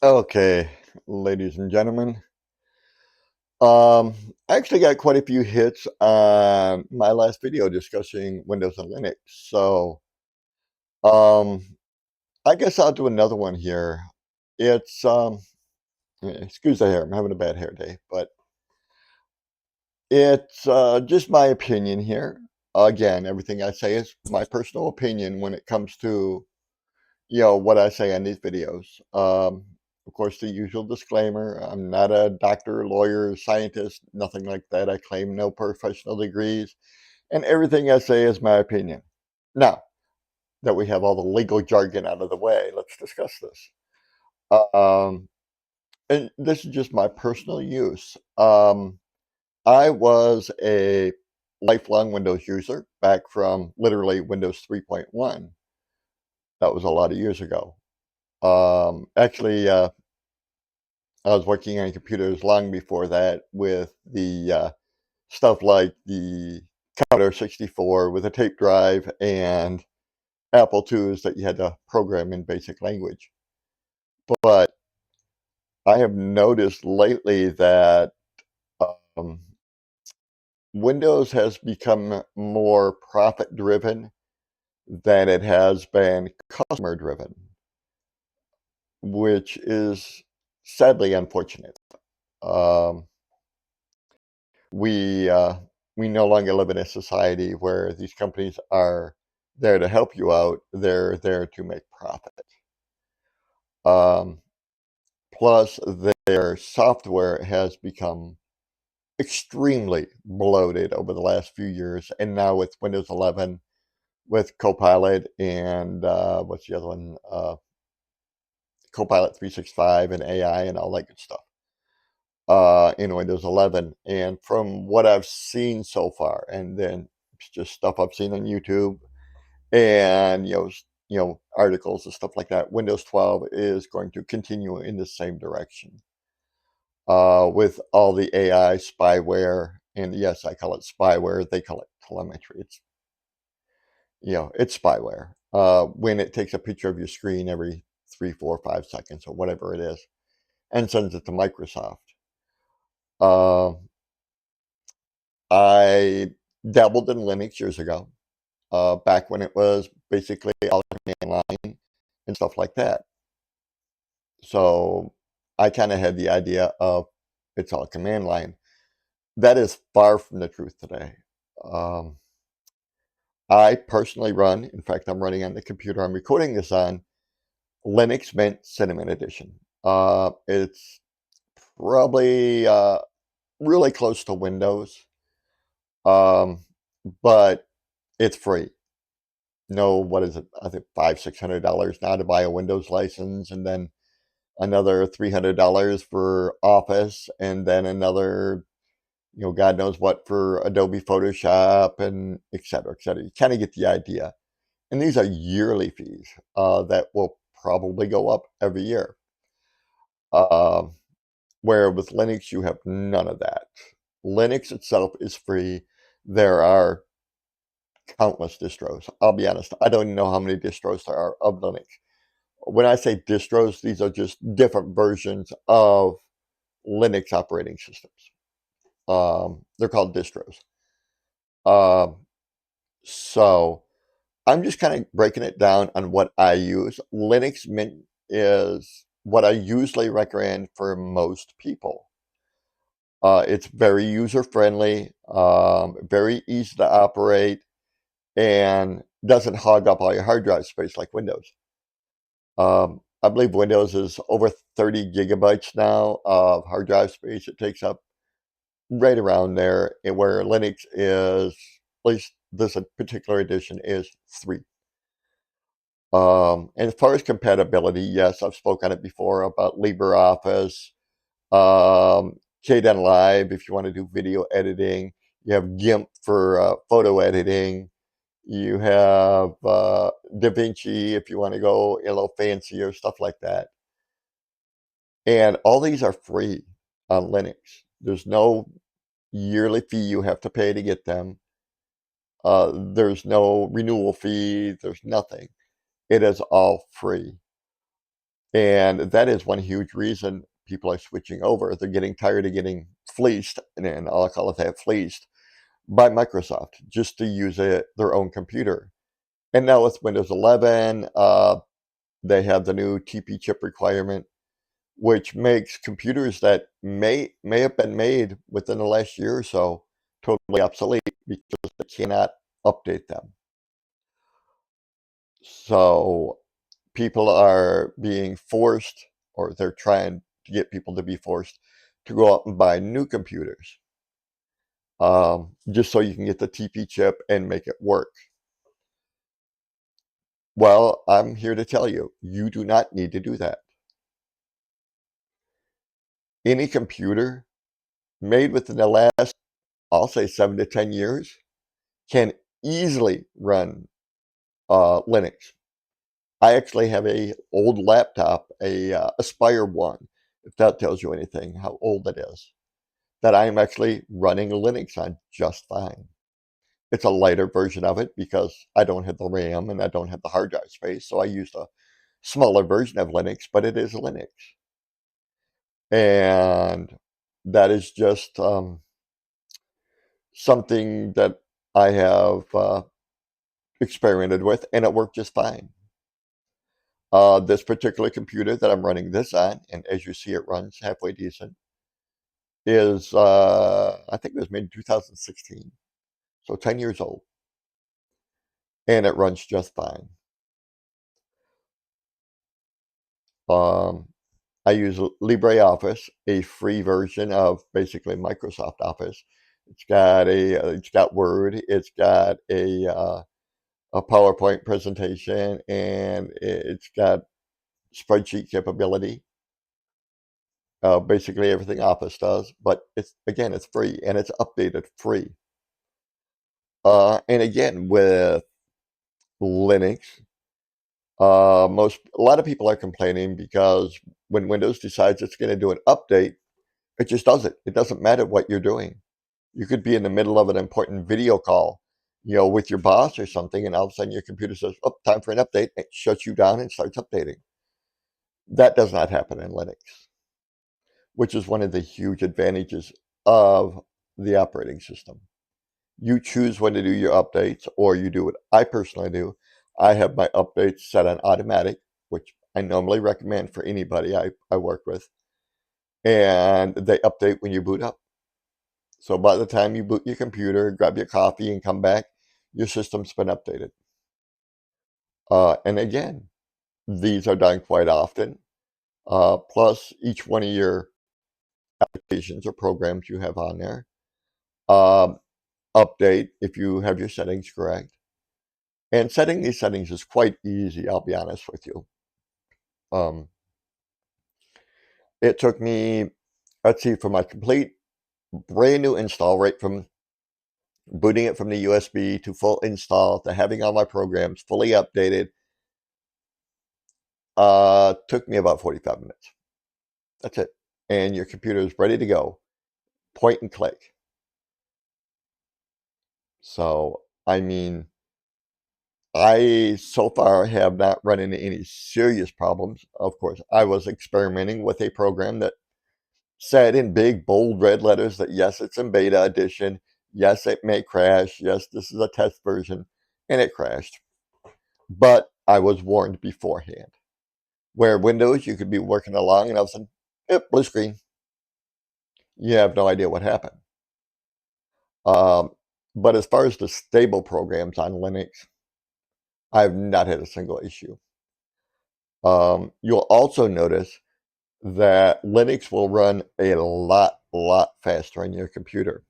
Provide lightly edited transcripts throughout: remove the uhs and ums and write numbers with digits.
Okay, ladies and gentlemen. Um, I actually got quite a few hits on my last video discussing Windows and Linux. Um, I guess I'll do another one here. It's excuse the hair, I'm having a bad hair day, but it's just my opinion here. Again, everything I say is my personal opinion when it comes to what I say on these videos. Of course, the usual disclaimer, I'm not a doctor, lawyer, scientist, nothing like that. I claim no professional degrees, and everything I say is my opinion. Now that we have all the legal jargon out of the way, let's discuss this. Um, and this is just my personal use. I was a lifelong Windows user back from literally Windows 3.1. That was a lot of years ago. Actually, I was working on computers long before that with the stuff like the Commodore 64 with a tape drive and Apple IIs that you had to program in basic language. But I have noticed lately that um, Windows has become more profit driven than it has been customer driven, which is sadly unfortunate. Um, we uh, we no longer live in a society where these companies are there to help you out. They're there to make profit. Um, Plus, their software has become extremely bloated over the last few years, and now with Windows 11, with Copilot and what's the other one? Copilot 365 and AI and all that good stuff. In Windows 11. And from what I've seen so far, and then it's just stuff I've seen on YouTube and articles and stuff like that, Windows 12 is going to continue in the same direction with all the AI spyware. And yes, I call it spyware. They call it telemetry. It's spyware. When it takes a picture of your screen every 3, 4, 5 seconds or whatever it is and sends it to Microsoft. Uh, I dabbled in Linux years ago, back when it was basically all command line and stuff like that. So I kind of had the idea of it's all command line. That is far from the truth today. Um, I personally run, in fact, I'm running on the computer I'm recording this on, Linux Mint Cinnamon Edition. It's probably really close to Windows, um, but it's free. No, what is it? I think $500, $600 now to buy a Windows license, and then another $300 for Office, and then another, God knows what for Adobe Photoshop, and et cetera, et cetera. You kind of get the idea. And these are yearly fees that will probably go up every year. Um, where with Linux, you have none of that. Linux itself is free. There are countless distros. I'll be honest, I don't even know how many distros there are of Linux. When I say distros, these are just different versions of Linux operating systems. They're called distros. Um, so I'm just kind of breaking it down on what I use. Linux Mint is what I usually recommend for most people. It's very user friendly, very easy to operate, and doesn't hog up all your hard drive space like Windows. I believe Windows is over 30 gigabytes now of hard drive space it takes up, right around there, and where Linux is, at least this particular edition, is 3. And as far as compatibility, yes, I've spoken on it before about LibreOffice, Kden Live if you want to do video editing. You have GIMP for photo editing. You have DaVinci if you want to go a little fancier, stuff like that. And all these are free on Linux. There's no yearly fee you have to pay to get them. There's no renewal fee. There's nothing. It is all free. And that is one huge reason people are switching over. They're getting tired of getting fleeced, and I'll call it that, fleeced by Microsoft just to use their own computer. And now with Windows 11, they have the new TP chip requirement, which makes computers that may have been made within the last year or so totally obsolete because they cannot update them. So people are being forced, or they're trying to get people to be forced to go out and buy new computers, just so you can get the TP chip and make it work. Well, I'm here to tell you, you do not need to do that. Any computer made within the last, I'll say 7 to 10 years, can easily run Linux. I actually have a old laptop, a Aspire One, if that tells you anything, how old it is, that I am actually running Linux on just fine. It's a lighter version of it because I don't have the RAM and I don't have the hard drive space, so I used a smaller version of Linux, but it is Linux. And that is just something that I have experimented with, and it worked just fine. This particular computer that I'm running this on, and as you see, it runs halfway decent, is I think it was made in 2016, so 10 years old, and it runs just fine. Um, I use LibreOffice, a free version of basically Microsoft Office. It's got Word, it's got a PowerPoint presentation, and it's got spreadsheet capability. Basically everything Office does, but it's free and it's updated free. And again, with Linux, a lot of people are complaining because when Windows decides it's going to do an update, it just does it. It doesn't matter what you're doing. You could be in the middle of an important video call, with your boss or something, and all of a sudden your computer says, "Oh, time for an update." It shuts you down and starts updating. That does not happen in Linux, which is one of the huge advantages of the operating system. You choose when to do your updates, or you do what I personally do. I have my updates set on automatic, which I normally recommend for anybody I work with, and they update when you boot up. So by the time you boot your computer, grab your coffee, and come back, your system's been updated. And again, these are done quite often. Plus, each one of your applications or programs you have on there um, update if you have your settings correct. And setting these settings is quite easy, I'll be honest with you. Um, it took me, let's see, for my complete brand new install, right from booting it from the USB to full install to having all my programs fully updated, took me about 45 minutes. That's it. And your computer is ready to go. Point and click. So, I mean, I so far have not run into any serious problems. Of course, I was experimenting with a program that said in big, bold red letters that yes, it's in beta edition. Yes, it may crash. Yes, this is a test version. And it crashed. But I was warned beforehand. Where Windows, you could be working along and all of a sudden, yep, blue screen. You have no idea what happened. Um, but as far as the stable programs on Linux, I've not had a single issue. You'll also notice that Linux will run a lot faster on your computer.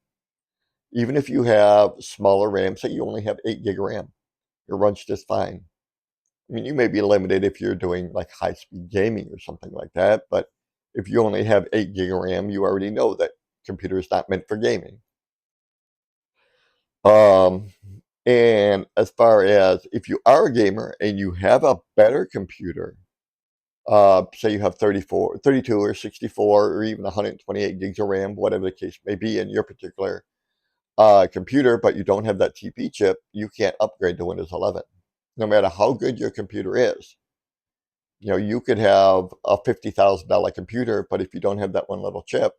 Even if you have smaller RAM, say you only have 8 gig of RAM, it runs just fine. I mean, you may be limited if you're doing like high-speed gaming or something like that, but if you only have 8 gig of RAM, you already know that computer is not meant for gaming. Um, and as far as if you are a gamer and you have a better computer, say you have 34, 32, or 64, or even 128 gigs of RAM, whatever the case may be in your particular computer, but you don't have that TP chip, you can't upgrade to Windows 11, no matter how good your computer is. You could have a $50,000 computer, but if you don't have that one little chip,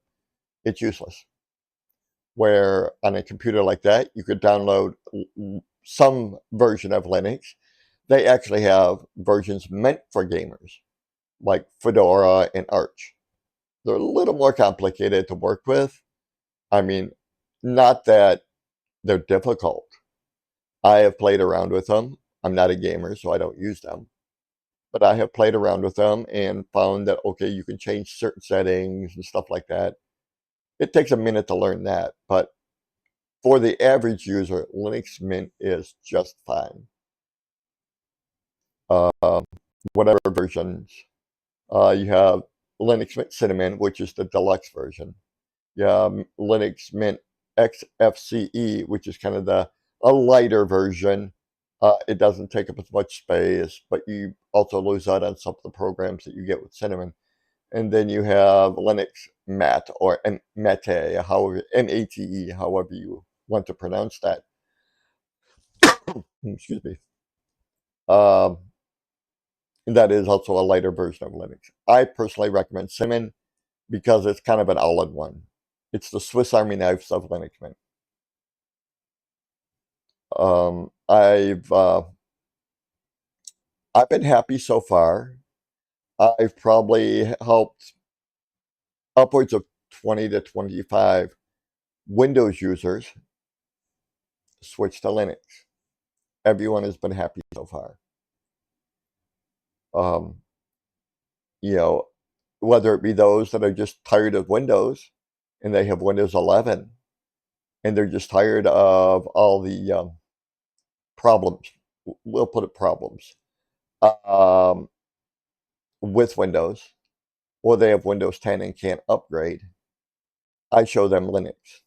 it's useless. Where on a computer like that, you could download some version of Linux. They actually have versions meant for gamers, like Fedora and Arch. They're a little more complicated to work with. I mean, not that they're difficult. I have played around with them. I'm not a gamer, so I don't use them. But I have played around with them and found that, okay, you can change certain settings and stuff like that. It takes a minute to learn that, but for the average user, Linux Mint is just fine. Uh, whatever versions. You have Linux Mint Cinnamon, which is the deluxe version. You have Linux Mint XFCE, which is kind of a lighter version. It doesn't take up as much space, but you also lose out on some of the programs that you get with Cinnamon. And then you have Linux Mat or Mate, however Mate, however you want to pronounce that. Excuse me. Um, that is also a lighter version of Linux. I personally recommend Cinnamon because it's kind of an all-in-one. It's the Swiss Army knives of Linux Mint. I've been happy so far. I've probably helped upwards of 20 to 25 Windows users switch to Linux. Everyone has been happy so far. Um, you know, whether it be those that are just tired of Windows and they have Windows 11 and they're just tired of all the problems. We'll put it problems um, with Windows, or they have Windows 10 and can't upgrade. I show them Linux.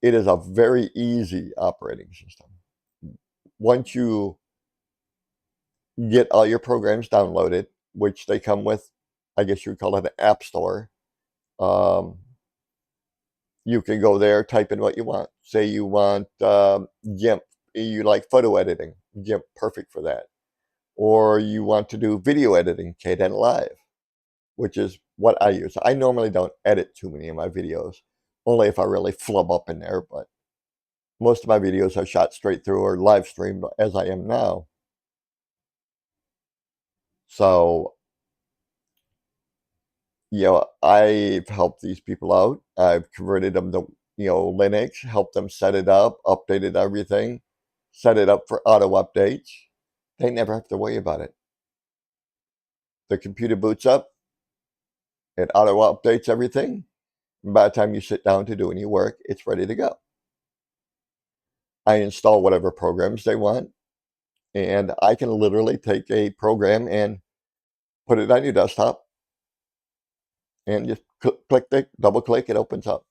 It is a very easy operating system. Once you get all your programs downloaded, which they come with, I guess you would call it an app store. Um, you can go there, type in what you want. Say you want GIMP, you like photo editing, GIMP, perfect for that. Or you want to do video editing, Kdenlive, which is what I use. I normally don't edit too many of my videos, only if I really flub up in there, but most of my videos are shot straight through or live streamed as I am now. So, I've helped these people out. I've converted them to, Linux, helped them set it up, updated everything, set it up for auto updates. They never have to worry about it. The computer boots up, it auto updates everything. And by the time you sit down to do any work, it's ready to go. I install whatever programs they want, and I can literally take a program and put it on your desktop and just click, double click, it opens up.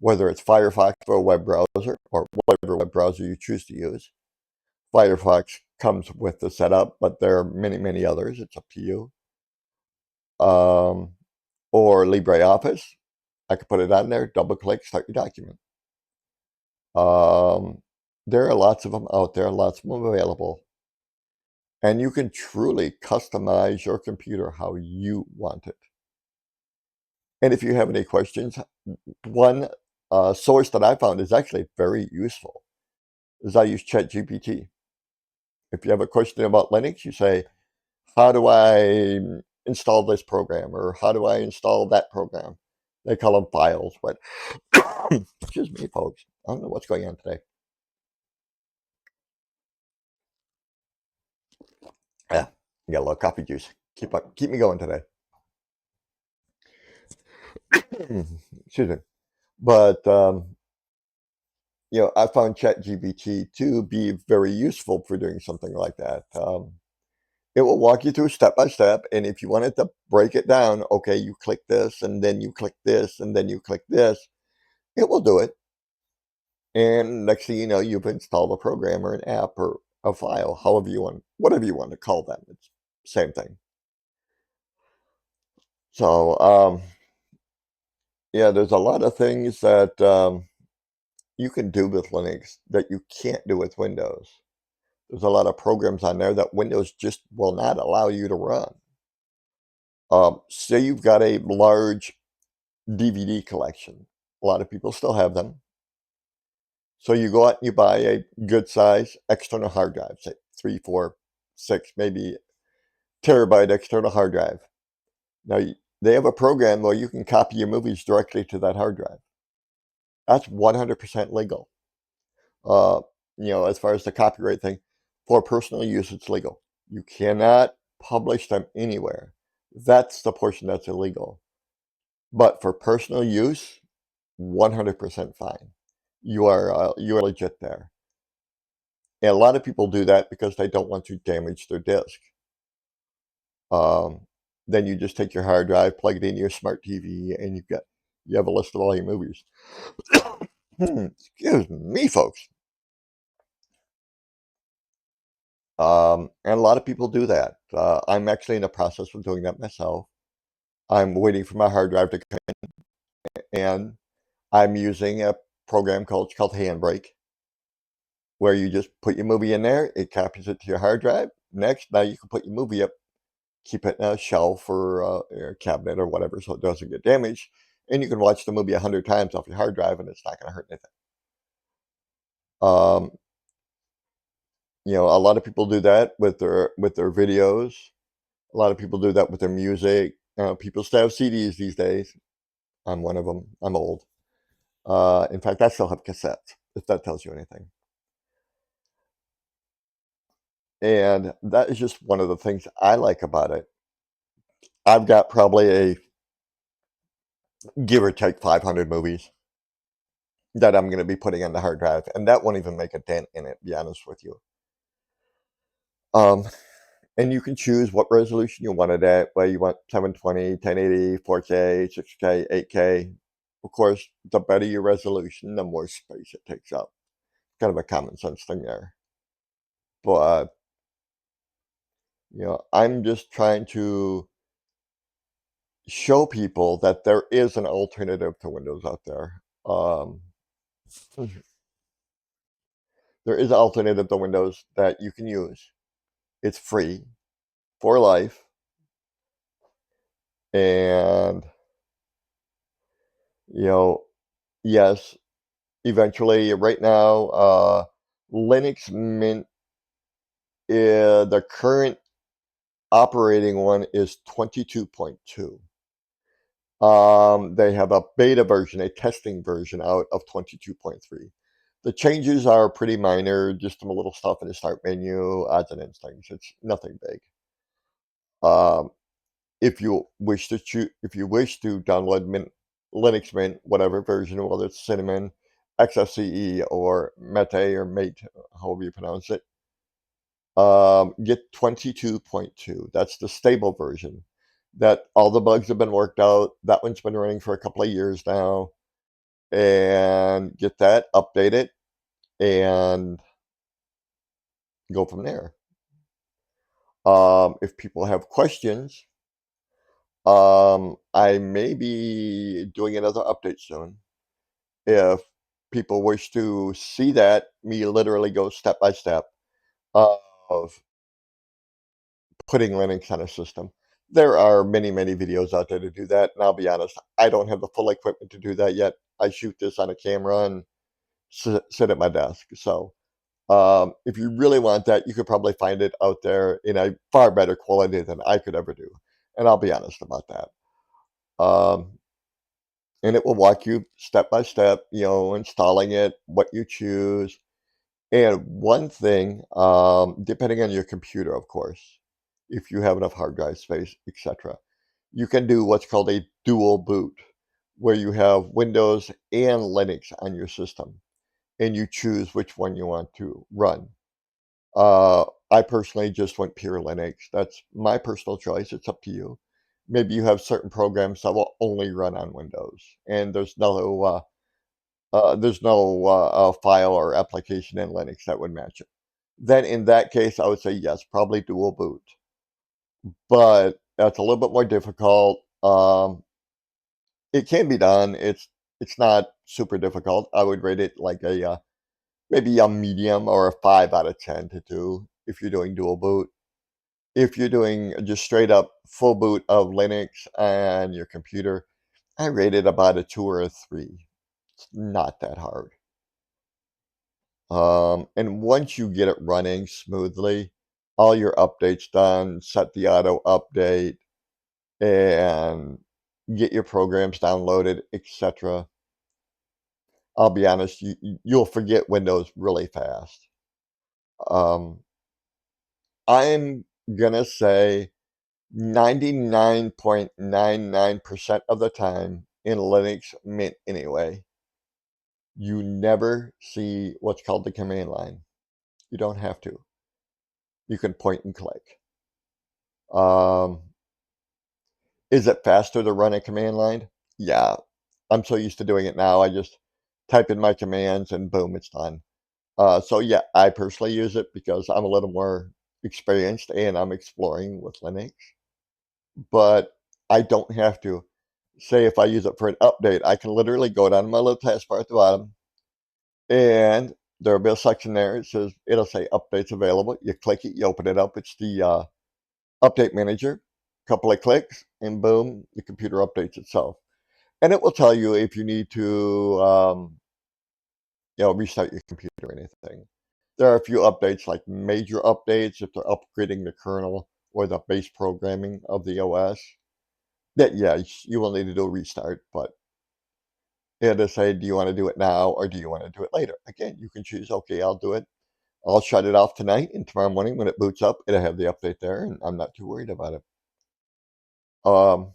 Whether it's Firefox for a web browser or whatever web browser you choose to use. Firefox comes with the setup, but there are many, many others. It's up to you. Or LibreOffice. I could put it on there, double click, start your document. There are lots of them out there, lots of them available. And you can truly customize your computer how you want it. And if you have any questions, one source that I found is actually very useful is I use ChatGPT. If you have a question about Linux, you say, how do I install this program or how do I install that program? They call them files, but excuse me, folks. I don't know what's going on today. Yeah, you got a little coffee juice. Keep me going today. Excuse me. But I found ChatGPT to be very useful for doing something like that. It will walk you through step by step, and if you wanted to break it down, okay, you click this, and then you click this, and then you click this, it will do it. And next thing you know, you've installed a program or an app or a file, however you want, whatever you want to call them. It's same thing. So, yeah, there's a lot of things that you can do with Linux that you can't do with Windows. There's a lot of programs on there that Windows just will not allow you to run. Say you've got a large DVD collection. A lot of people still have them. So you go out and you buy a good size external hard drive, say 3, 4, 6, maybe terabyte external hard drive. Now, they have a program where you can copy your movies directly to that hard drive. That's 100% legal. Uh, as far as the copyright thing, for personal use, it's legal. You cannot publish them anywhere. That's the portion that's illegal. But for personal use, 100% fine. You are legit there. And a lot of people do that because they don't want to damage their disk. Then you just take your hard drive, plug it into your smart TV, and you have a list of all your movies. Excuse me, folks. And a lot of people do that. I'm actually in the process of doing that myself. I'm waiting for my hard drive to come in, and I'm using a program called Handbrake, where you just put your movie in there, it copies it to your hard drive. Next, now you can put your movie up, keep it in a shelf or a cabinet or whatever so it doesn't get damaged, and you can watch the movie 100 times off your hard drive and it's not going to hurt anything. Um, a lot of people do that with their videos. A lot of people do that with their music. People still have CDs these days. I'm one of them. I'm old. In fact, I still have cassettes, if that tells you anything. And that is just one of the things I like about it. I've got probably a give or take 500 movies that I'm going to be putting on the hard drive, and that won't even make a dent in it, to be honest with you. Um, and you can choose what resolution you want it at, whether you want 720, 1080, 4K, 6K, 8K. Of course, the better your resolution, the more space it takes up. Kind of a common sense thing there. But, I'm just trying to show people that there is an alternative to Windows out there. There is an alternative to Windows that you can use. It's free for life. And, yes, eventually, right now, Linux Mint, the current operating one is 22.2. They have a beta version, a testing version out of 22.3. The changes are pretty minor, just some little stuff in the start menu, odds and ends things. It's nothing big. If you wish to download Linux Mint, whatever version, whether it's Cinnamon, XFCE, or Mate or Mate, however you pronounce it, get 22.2. That's the stable version. That all the bugs have been worked out. That one's been running for a couple of years now. And get that, update it, and go from there. If people have questions, I may be doing another update soon. If people wish to see that, me literally go step by step of putting Linux on a system. There are many, many videos out there to do that, and I'll be honest, I don't have the full equipment to do that yet. I shoot this on a camera and sit at my desk. So, if you really want that, you could probably find it out there in a far better quality than I could ever do, and I'll be honest about that. Um, and it will walk you step by step, installing it, what you choose. And one thing, depending on your computer, of course, if you have enough hard drive space, etc., you can do what's called a dual boot, where you have Windows and Linux on your system, and you choose which one you want to run. I personally just went pure Linux. That's my personal choice. It's up to you. Maybe you have certain programs that will only run on Windows, and there's no file or application in Linux that would match it. Then in that case, I would say yes, probably dual boot. But that's a little bit more difficult. It can be done. It's not super difficult. I would rate it like a maybe a medium or a 5 out of 10 to do if you're doing dual boot. If you're doing just straight up full boot of Linux on your computer, I rate it about a 2 or a 3. It's not that hard. And once you get it running smoothly, all your updates done, set the auto update, and get your programs downloaded, etc. I'll be honest, you'll forget Windows really fast. Um, I'm gonna say 99.99% of the time in Linux Mint anyway, you never see what's called the command line. You don't have to. You can point and click. Um, is it faster to run a command line? Yeah. I'm so used to doing it now. I just type in my commands and boom, it's done. So yeah, I personally use it because I'm a little more experienced and I'm exploring with Linux, but I don't have to. Say if I use it for an update, I can literally go down to my little taskbar at the bottom and there'll be a section there. It says it'll say updates available. You click it, you open it up. It's the update manager. Couple of clicks, and boom, the computer updates itself. And it will tell you if you need to, restart your computer or anything. There are a few updates, like major updates, if they're upgrading the kernel or the base programming of the OS. That yeah, you will need to do a restart, but it'll say, do you want to do it now or do you want to do it later? Again, you can choose. Okay, I'll do it. I'll shut it off tonight, and tomorrow morning when it boots up, it'll have the update there, and I'm not too worried about it. Um,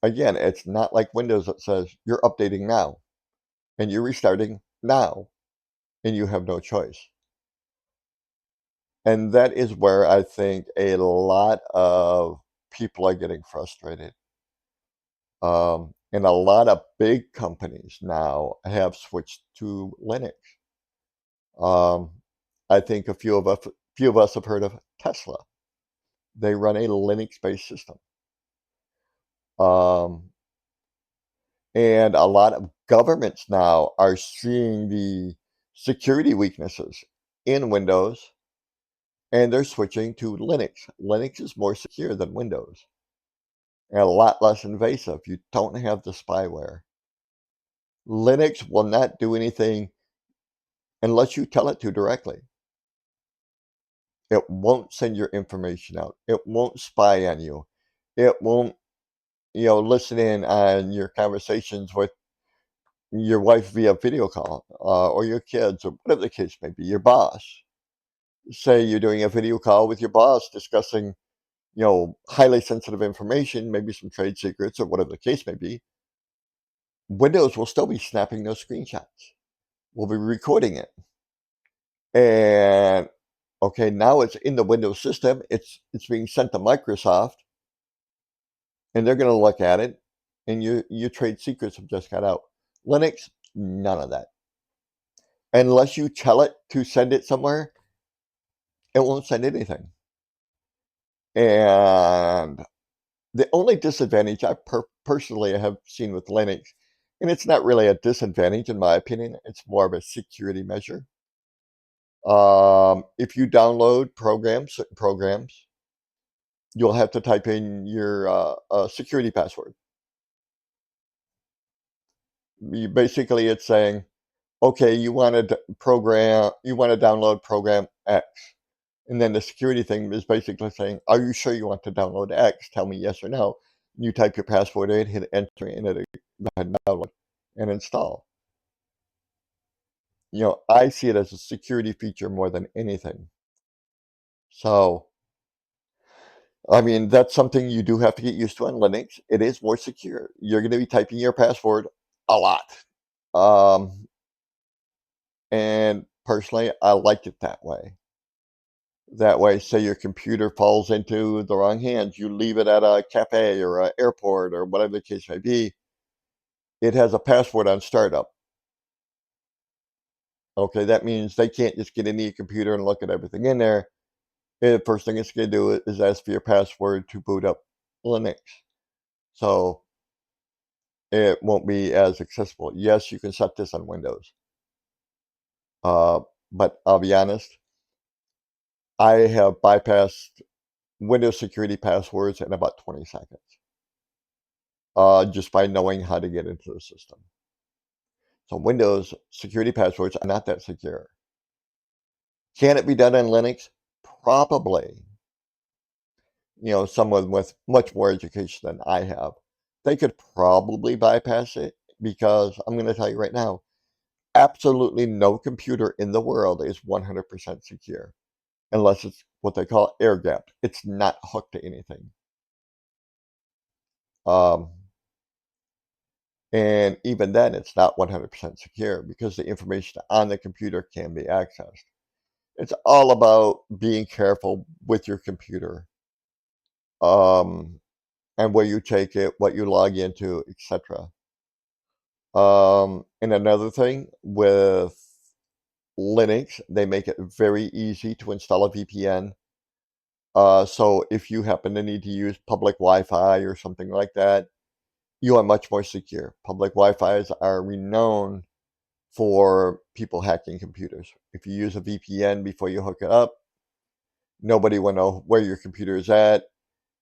Again, it's not like Windows that says you're updating now and you're restarting now and you have no choice. And that is where I think a lot of people are getting frustrated. And a lot of big companies now have switched to Linux. Um, I think a few of us have heard of Tesla. They run a Linux-based system. Um, and a lot of governments now are seeing the security weaknesses in Windows and they're switching to Linux. Linux is more secure than Windows and a lot less invasive. You don't have the spyware. Linux will not do anything unless you tell it to directly. It won't send your information out. It won't spy on you. It won't, listen in on your conversations with your wife via video call, or your kids, or whatever the case may be, your boss. Say you're doing a video call with your boss discussing, highly sensitive information, maybe some trade secrets or whatever the case may be. Windows will still be snapping those screenshots. We'll be recording it. And okay, now it's in the Windows system. It's being sent to Microsoft, and they're going to look at it, and your trade secrets have just got out. Linux, none of that. Unless you tell it to send it somewhere, it won't send anything. And the only disadvantage I personally have seen with Linux, and it's not really a disadvantage in my opinion, it's more of a security measure. If you download certain programs, you'll have to type in your security password. Basically, it's saying, okay, you want to download program X. And then the security thing is basically saying, are you sure you want to download X? Tell me yes or no. You type your password in, hit enter, and it'll go ahead and download and install. I see it as a security feature more than anything. So, I mean, that's something you do have to get used to on Linux. It is more secure. You're going to be typing your password a lot. Um, and personally, I like it that way. That way, say your computer falls into the wrong hands, you leave it at a cafe or an airport or whatever the case may be, it has a password on startup. Okay, that means they can't just get into your computer and look at everything in there. And the first thing it's going to do is ask for your password to boot up Linux. So it won't be as accessible. Yes, you can set this on Windows. Uh, but I'll be honest, I have bypassed Windows security passwords in about 20 seconds, just by knowing how to get into the system. So Windows security passwords are not that secure. Can it be done on Linux? Probably. Someone with much more education than I have, they could probably bypass it because I'm going to tell you right now, absolutely no computer in the world is 100% secure unless it's what they call air gapped. It's not hooked to anything. Um, and even then, it's not 100% secure because the information on the computer can be accessed. It's all about being careful with your computer, um, and where you take it, what you log into, etc. And another thing with Linux, they make it very easy to install a VPN. So if you happen to need to use public Wi-Fi or something like that, you are much more secure. Public Wi-Fi's are renowned for people hacking computers. If you use a VPN before you hook it up, nobody will know where your computer is at,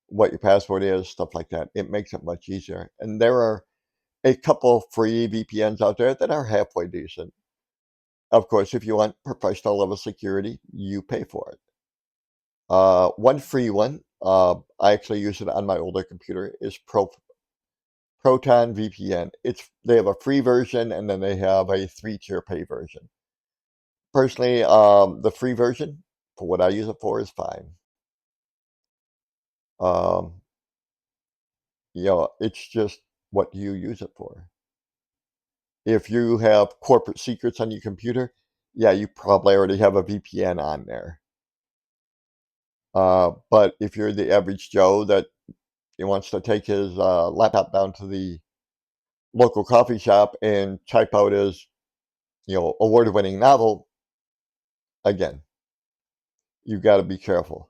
what your password is, stuff like that. It makes it much easier. And there are a couple free VPNs out there that are halfway decent. Of course, if you want professional level security, you pay for it. One free one, I actually use it on my older computer, is Proton VPN. They have a free version and then they have a 3-tier pay version. Personally, the free version, for what I use it for, is fine. Um, it's just what you use it for. If you have corporate secrets on your computer, yeah, you probably already have a VPN on there. But if you're the average Joe that he wants to take his laptop down to the local coffee shop and type out his, award-winning novel, again, you got to be careful.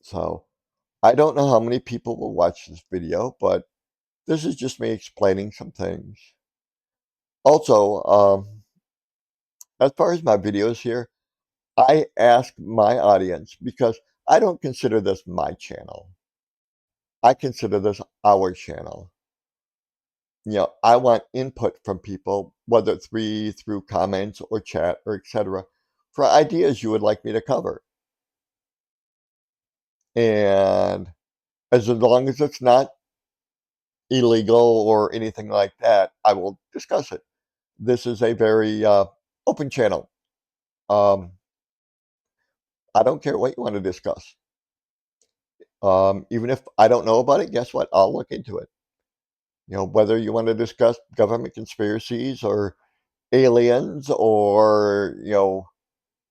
So I don't know how many people will watch this video, but this is just me explaining some things. Also, as far as my videos here, I ask my audience because I don't consider this my channel. I consider this our channel. I want input from people, whether it's through comments or chat or etc., for ideas you would like me to cover. And as long as it's not illegal or anything like that, I will discuss it. This is a very open channel. Um, I don't care what you want to discuss. Even if I don't know about it, guess what? I'll look into it. Whether you want to discuss government conspiracies or aliens or,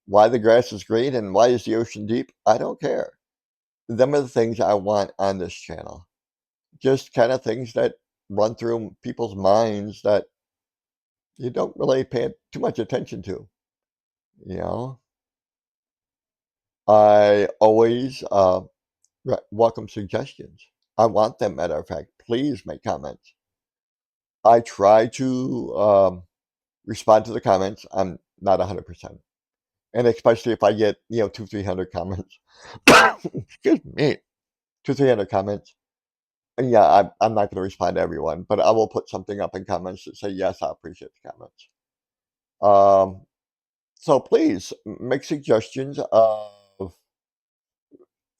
why the grass is green and why is the ocean deep, I don't care. Them are the things I want on this channel. Just kind of things that run through people's minds that you don't really pay too much attention to. You know, I always welcome suggestions. I want them, matter of fact. Please make comments. I try to respond to the comments. I'm not 100%. And especially if I get, 300 comments. Excuse me. 300 comments. And yeah, I'm not going to respond to everyone, but I will put something up in comments that say, yes, I appreciate the comments. So please make suggestions of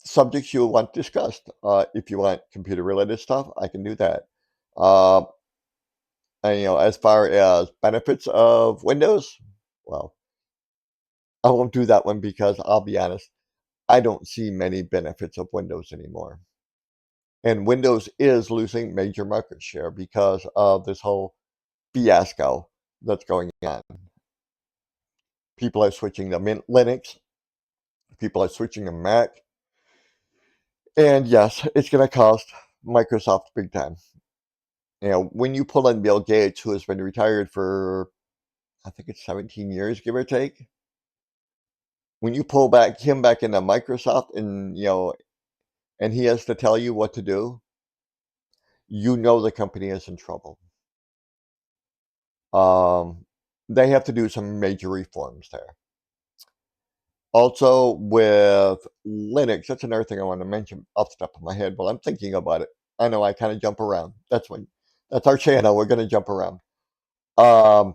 subjects you want discussed. If you want computer related stuff, I can do that. Uh, and as far as benefits of Windows, well, I won't do that one because I'll be honest, I don't see many benefits of Windows anymore. And Windows is losing major market share because of this whole fiasco that's going on. People are switching to Linux, people are switching to Mac, and yes, it's going to cost Microsoft big time. When you pull in Bill Gates, who has been retired for, I think it's 17 years, give or take, when you pull him back into Microsoft and he has to tell you what to do, the company is in trouble. Um, they have to do some major reforms there. Also, with Linux, that's another thing I want to mention off the top of my head while I'm thinking about it. I know I kind of jump around. That's our channel. We're going to jump around. Um,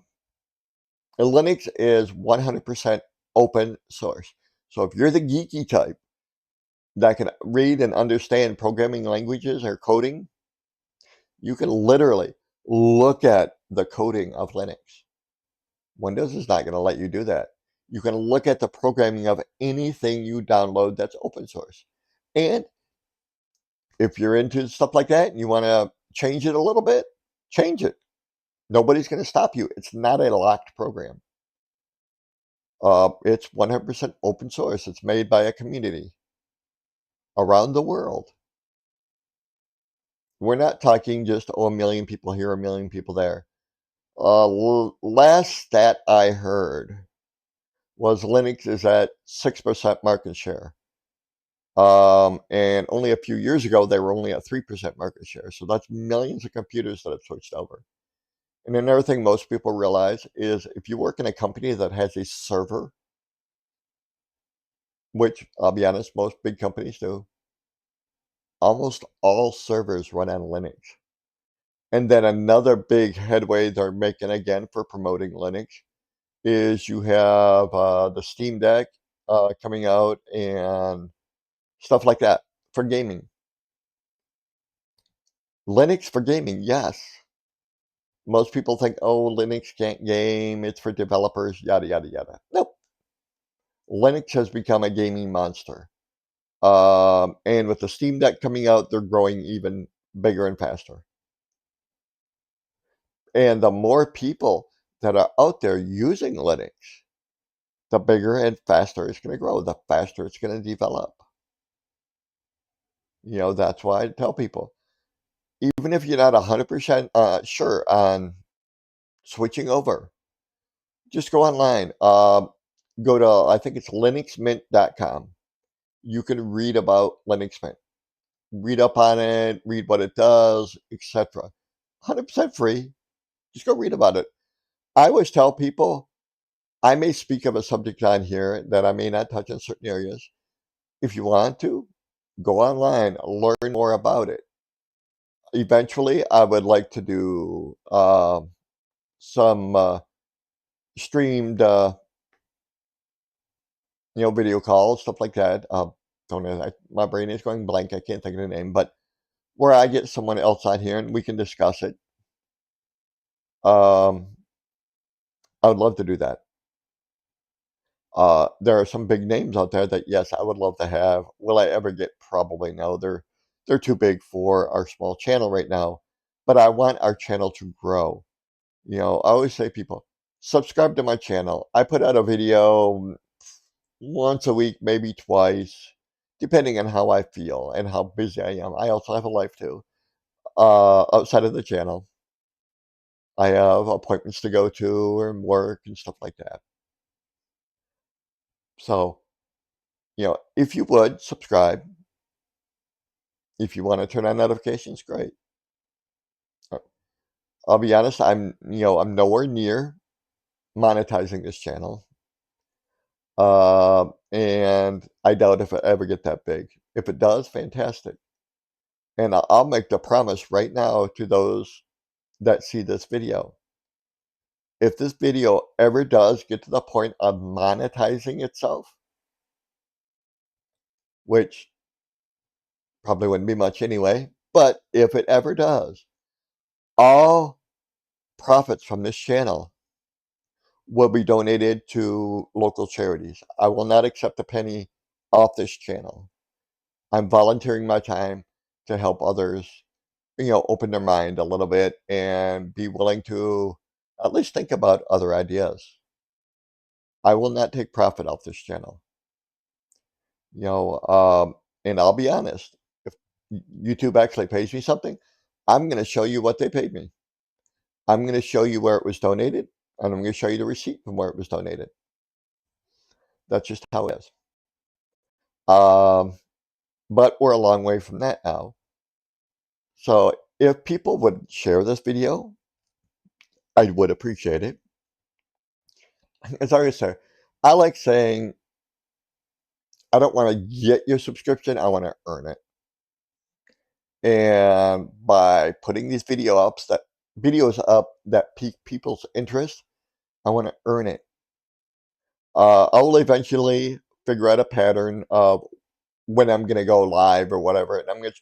Linux is 100% open source. So if you're the geeky type that can read and understand programming languages or coding, you can literally look at the coding of Linux. Windows is not going to let you do that. You can look at the programming of anything you download that's open source. And if you're into stuff like that and you want to change it a little bit, change it. Nobody's going to stop you. It's not a locked program. It's 100% open source. It's made by a community around the world. We're not talking just, oh, a million people here, a million people there. Last stat I heard was Linux is at 6% market share. And only a few years ago, they were only at 3% market share. So that's millions of computers that have switched over. And another thing most people realize is if you work in a company that has a server, which I'll be honest, most big companies do, almost all servers run on Linux. And then another big headway they're making again for promoting Linux is you have the Steam Deck coming out and stuff like that for gaming. Linux for gaming, yes. Most people think, oh, Linux can't game, it's for developers, yada, yada, yada. Nope. Linux has become a gaming monster. And with the Steam Deck coming out, they're growing even bigger and faster. And the more people that are out there using Linux, the bigger and faster it's going to grow, the faster it's going to develop. That's why I tell people, even if you're not 100% sure on switching over, just go online. Go to, I think it's linuxmint.com. You can read about Linux Mint. Read up on it, read what it does, etc. 100% free. Just go read about it. I always tell people, I may speak of a subject on here that I may not touch in certain areas. If you want to, go online, learn more about it. Eventually, I would like to do some streamed, video calls, stuff like that. Don't know. My brain is going blank. I can't think of the name, but where I get someone else on here and we can discuss it. Um, I would love to do that. There are some big names out there that yes, I would love to have. Will I ever get? Probably no. They're too big for our small channel right now. But I want our channel to grow. I always say people subscribe to my channel. I put out a video once a week, maybe twice, depending on how I feel and how busy I am. I also have a life too, outside of the channel. I have appointments to go to and work and stuff like that. So, if you would subscribe, if you want to turn on notifications, great. Uh, I'll be honest, I'm nowhere near monetizing this channel. And I doubt if it ever get that big. If it does, fantastic. And I'll make the promise right now to those that see this video. If this video ever does get to the point of monetizing itself, which probably wouldn't be much anyway, but if it ever does, all profits from this channel will be donated to local charities. I will not accept a penny off this channel. I'm volunteering my time to help others, open their mind a little bit and be willing to at least think about other ideas. I will not take profit off this channel. You know, um, and I'll be honest, if YouTube actually pays me something, I'm going to show you what they paid me. I'm going to show you where it was donated, and I'm going to show you the receipt from where it was donated. That's just how it is. Um, but we're a long way from that now. So if people would share this video, I would appreciate it. as I always say, I like saying, I don't want to get your subscription, I want to earn it. And by putting these videos up that pique people's interest, I want to earn it. I'll eventually figure out a pattern of when I'm gonna go live or whatever, and I'm gonna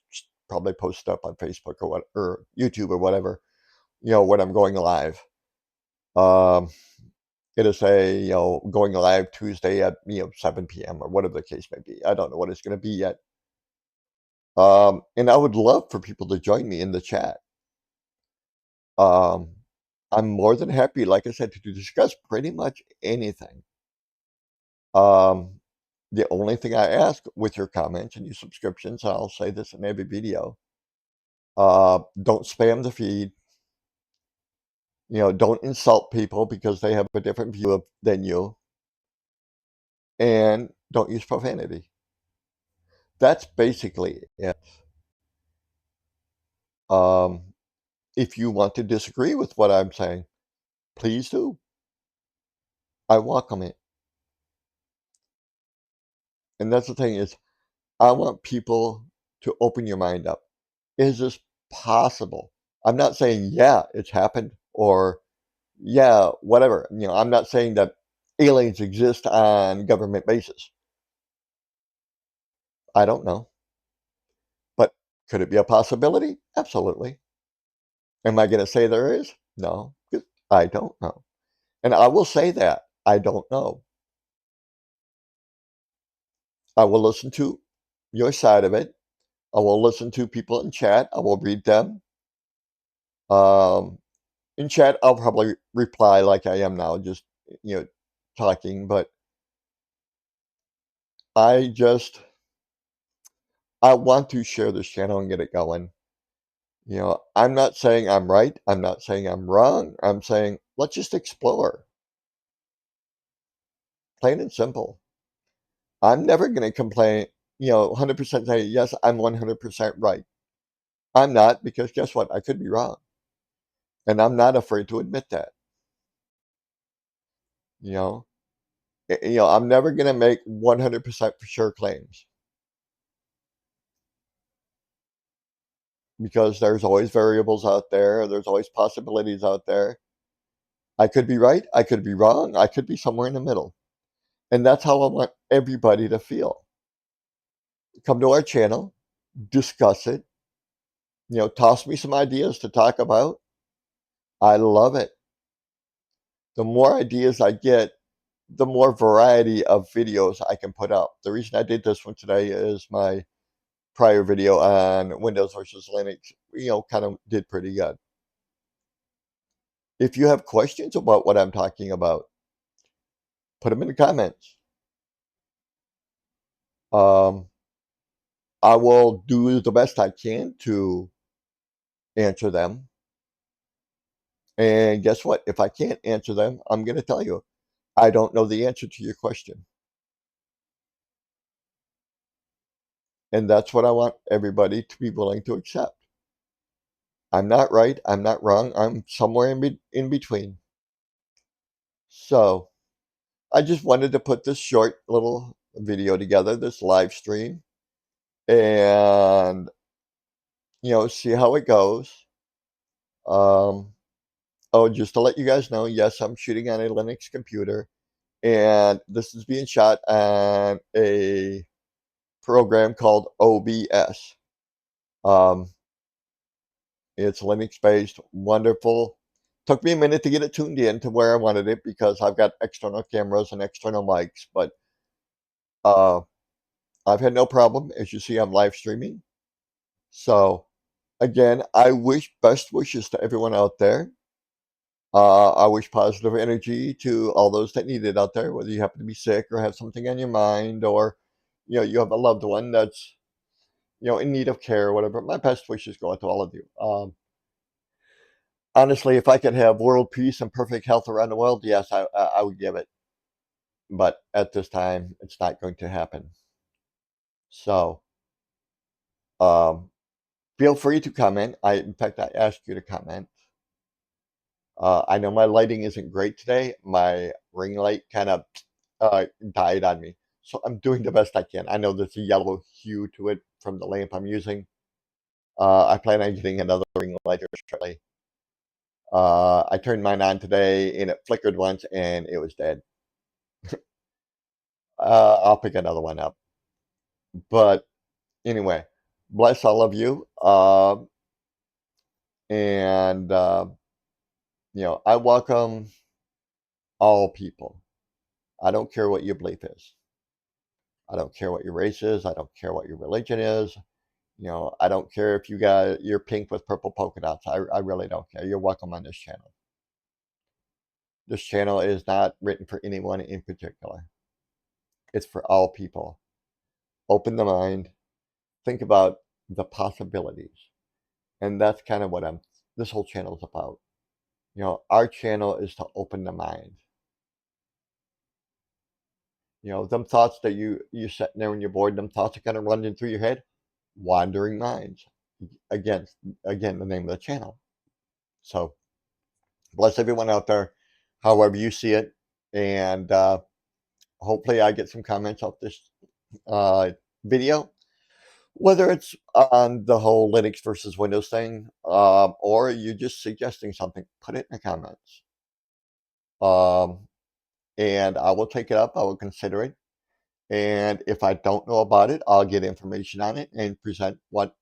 probably post up on Facebook or YouTube or whatever, when I'm going live. Um, it'll say, going live Tuesday at 7 p.m. or whatever the case may be. I don't know what it's gonna be yet. And I would love for people to join me in the chat. Um, I'm more than happy, like I said, to discuss pretty much anything. Um, the only thing I ask with your comments and your subscriptions, and I'll say this in every video, don't spam the feed. Don't insult people because they have a different view than you, and don't use profanity. That's basically it. Um, if you want to disagree with what I'm saying, please do. I welcome it. And that's the thing is, I want people to open your mind up. Is this possible? I'm not saying, yeah, it's happened, or yeah, whatever. I'm not saying that aliens exist on government basis. I don't know. But could it be a possibility? Absolutely. Am I going to say there is? No, 'cause I don't know. And I will say that I don't know. I will listen to your side of it. I will listen to people in chat. I will read them. Um, in chat, I'll probably reply like I am now, just you know, talking. But I just I want to share this channel and get it going. I'm not saying I'm right. I'm not saying I'm wrong. I'm saying let's just explore, plain and simple. I'm never going to complain, 100% say, yes, I'm 100% right. I'm not, because guess what? I could be wrong. And I'm not afraid to admit that. You know, I'm never going to make 100% for sure claims, because there's always variables out there. There's always possibilities out there. I could be right. I could be wrong. I could be somewhere in the middle. And that's how I want everybody to feel. Come to our channel, discuss it, toss me some ideas to talk about. I love it. The more ideas I get, the more variety of videos I can put out. The reason I did this one today is my prior video on Windows versus Linux, kind of did pretty good. If you have questions about what I'm talking about, put them in the comments. Um, I will do the best I can to answer them. And guess what? If I can't answer them, I'm going to tell you, I don't know the answer to your question. And that's what I want everybody to be willing to accept. I'm not right. I'm not wrong. I'm somewhere in between. So I just wanted to put this short little video together, this live stream, and, see how it goes. Um, oh, just to let you guys know, yes, I'm shooting on a Linux computer, and this is being shot on a program called OBS. Um, it's Linux-based, wonderful. Took me a minute to get it tuned in to where I wanted it, because I've got external cameras and external mics, but uh, I've had no problem. As you see, I'm live streaming. So, again, I wish best wishes to everyone out there. I wish positive energy to all those that need it out there, whether you happen to be sick or have something on your mind, or you have a loved one that's in need of care or whatever. My best wishes go out to all of you. Honestly, if I could have world peace and perfect health around the world, yes, I would give it. But at this time, it's not going to happen. So, um, feel free to comment. In fact, I asked you to comment. I know my lighting isn't great today. My ring light kind of died on me. So I'm doing the best I can. I know there's a yellow hue to it from the lamp I'm using. I plan on getting another ring light here shortly. I turned mine on today and it flickered once and it was dead. I'll pick another one up. But anyway, bless all of you. And I welcome all people. I don't care what your belief is. I don't care what your race is. I don't care what your religion is. I don't care if you're pink with purple polka dots. I really don't care. You're welcome on this channel. This channel is not written for anyone in particular. It's for all people. Open the mind. Think about the possibilities. And that's kind of what this whole channel is about. Our channel is to open the mind. Them thoughts that you sitting there when you're bored, them thoughts are kind of running through your head. Wandering minds. Again, the name of the channel. So bless everyone out there, however you see it. And hopefully I get some comments off this video, whether it's on the whole Linux versus Windows thing, or you're just suggesting something, put it in the comments. And I will take it up. I will consider it. And if I don't know about it, I'll get information on it and present what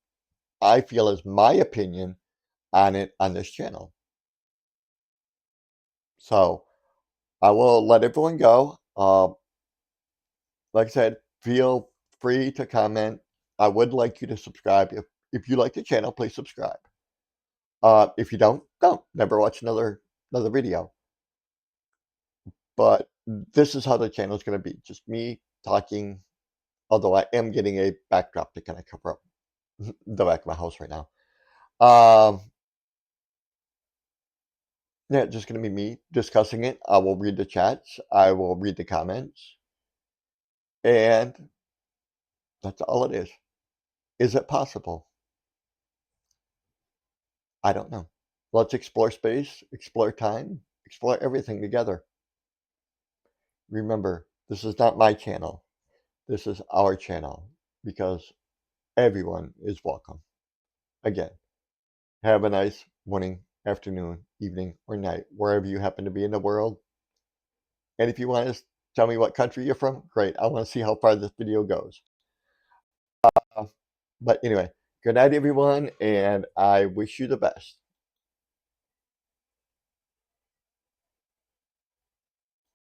I feel is my opinion on it on this channel. So I will let everyone go. Like I said, feel free to comment. I would like you to subscribe. If you like the channel, please subscribe. If you don't. Never watch another video. But this is how the channel is going to be. Just me talking, although I am getting a backdrop to kind of cover up the back of my house right now. Yeah, just going to be me discussing it. I will read the chats. I will read the comments. And that's all it is. Is it possible? I don't know. Let's explore space, explore time, explore everything together. Remember, this is not my channel. This is our channel because everyone is welcome. Again, have a nice morning, afternoon, evening, or night, wherever you happen to be in the world. And if you want to tell me what country you're from, great. I want to see how far this video goes. But anyway, good night, everyone, and I wish you the best.